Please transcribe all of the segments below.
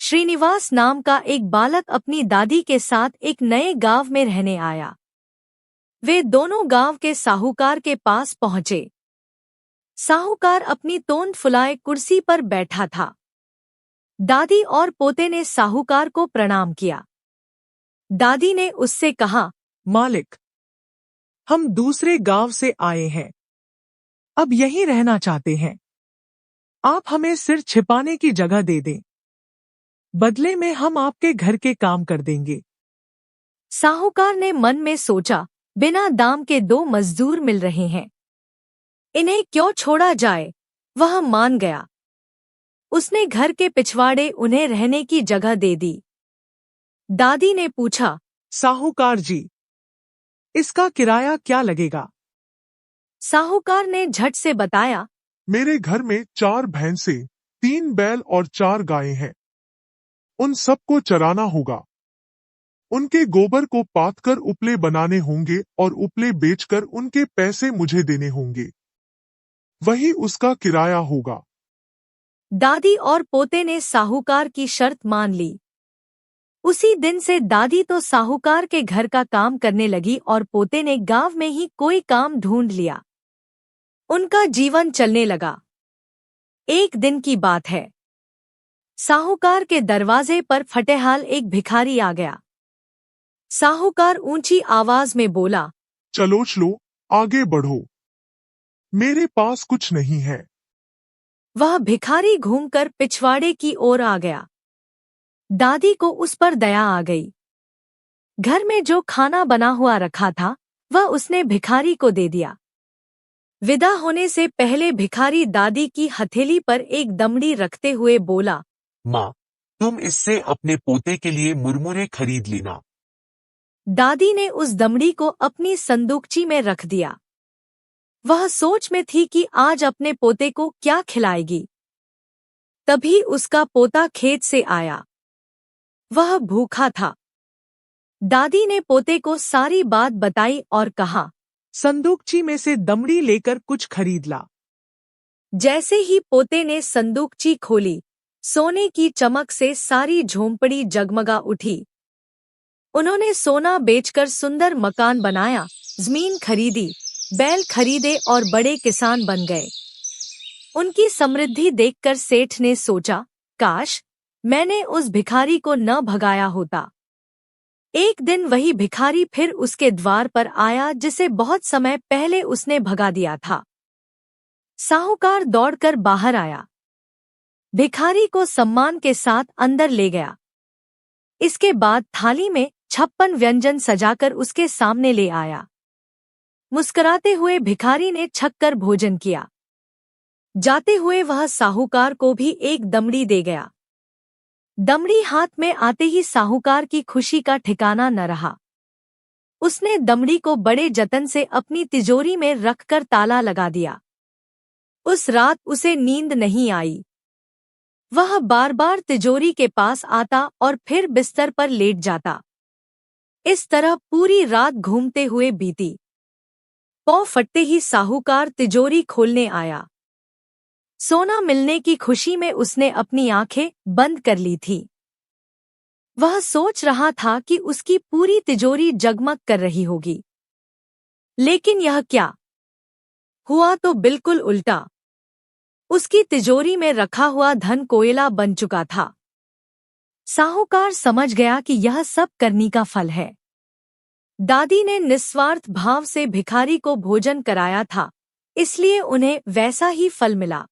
श्रीनिवास नाम का एक बालक अपनी दादी के साथ एक नए गांव में रहने आया। वे दोनों गांव के साहूकार के पास पहुंचे। साहूकार अपनी तोंद फुलाए कुर्सी पर बैठा था। दादी और पोते ने साहूकार को प्रणाम किया। दादी ने उससे कहा, मालिक, हम दूसरे गांव से आए हैं, अब यहीं रहना चाहते हैं। आप हमें सिर छिपाने की जगह दे दें, बदले में हम आपके घर के काम कर देंगे। साहूकार ने मन में सोचा, बिना दाम के 2 मजदूर मिल रहे हैं, इन्हें क्यों छोड़ा जाए। वह मान गया। उसने घर के पिछवाड़े उन्हें रहने की जगह दे दी। दादी ने पूछा, साहूकार जी, इसका किराया क्या लगेगा? साहूकार ने झट से बताया, मेरे घर में 4 भैंसें, 3 बैल और 4 गायें हैं। उन सबको चराना होगा। उनके गोबर को पाथकर उपले बनाने होंगे और उपले बेचकर उनके पैसे मुझे देने होंगे। वही उसका किराया होगा। दादी और पोते ने साहूकार की शर्त मान ली। उसी दिन से दादी तो साहूकार के घर का काम करने लगी और पोते ने गांव में ही कोई काम ढूंढ लिया। उनका जीवन चलने लगा। एक दिन की बात है। साहूकार के दरवाजे पर फटेहाल एक भिखारी आ गया। साहूकार ऊंची आवाज में बोला, चलो आगे बढ़ो, मेरे पास कुछ नहीं है। वह भिखारी घूमकर पिछवाड़े की ओर आ गया। दादी को उस पर दया आ गई। घर में जो खाना बना हुआ रखा था वह उसने भिखारी को दे दिया। विदा होने से पहले भिखारी दादी की हथेली पर एक दमड़ी रखते हुए बोला, माँ, तुम इससे अपने पोते के लिए मुरमुरे खरीद लेना। दादी ने उस दमड़ी को अपनी संदूकची में रख दिया। वह सोच में थी कि आज अपने पोते को क्या खिलाएगी। तभी उसका पोता खेत से आया। वह भूखा था। दादी ने पोते को सारी बात बताई और कहा, संदूकची में से दमड़ी लेकर कुछ खरीद ला। जैसे ही पोते ने संदूकची खोली, सोने की चमक से सारी झोंपड़ी जगमगा उठी। उन्होंने सोना बेचकर सुंदर मकान बनाया, जमीन खरीदी, बैल खरीदे और बड़े किसान बन गए। उनकी समृद्धि देखकर सेठ ने सोचा, काश मैंने उस भिखारी को न भगाया होता। एक दिन वही भिखारी फिर उसके द्वार पर आया जिसे बहुत समय पहले उसने भगा दिया था। साहूकार दौड़कर बाहर आया। भिखारी को सम्मान के साथ अंदर ले गया। इसके बाद थाली में 56 व्यंजन सजाकर उसके सामने ले आया। मुस्कुराते हुए भिखारी ने छककर भोजन किया। जाते हुए वह साहूकार को भी एक दमड़ी दे गया। दमड़ी हाथ में आते ही साहूकार की खुशी का ठिकाना न रहा। उसने दमड़ी को बड़े जतन से अपनी तिजोरी में रखकर ताला लगा दिया। उस रात उसे नींद नहीं आई। वह बार बार तिजोरी के पास आता और फिर बिस्तर पर लेट जाता। इस तरह पूरी रात घूमते हुए बीती। पौ फटते ही साहूकार तिजोरी खोलने आया। सोना मिलने की खुशी में उसने अपनी आंखें बंद कर ली थी। वह सोच रहा था कि उसकी पूरी तिजोरी जगमग कर रही होगी। लेकिन यह क्या हुआ, तो बिल्कुल उल्टा। उसकी तिजोरी में रखा हुआ धन कोयला बन चुका था। साहूकार समझ गया कि यह सब करनी का फल है। दादी ने निस्वार्थ भाव से भिखारी को भोजन कराया था, इसलिए उन्हें वैसा ही फल मिला।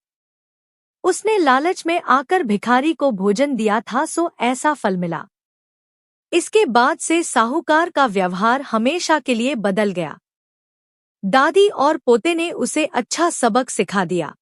उसने लालच में आकर भिखारी को भोजन दिया था, सो ऐसा फल मिला। इसके बाद से साहूकार का व्यवहार हमेशा के लिए बदल गया। दादी और पोते ने उसे अच्छा सबक सिखा दिया।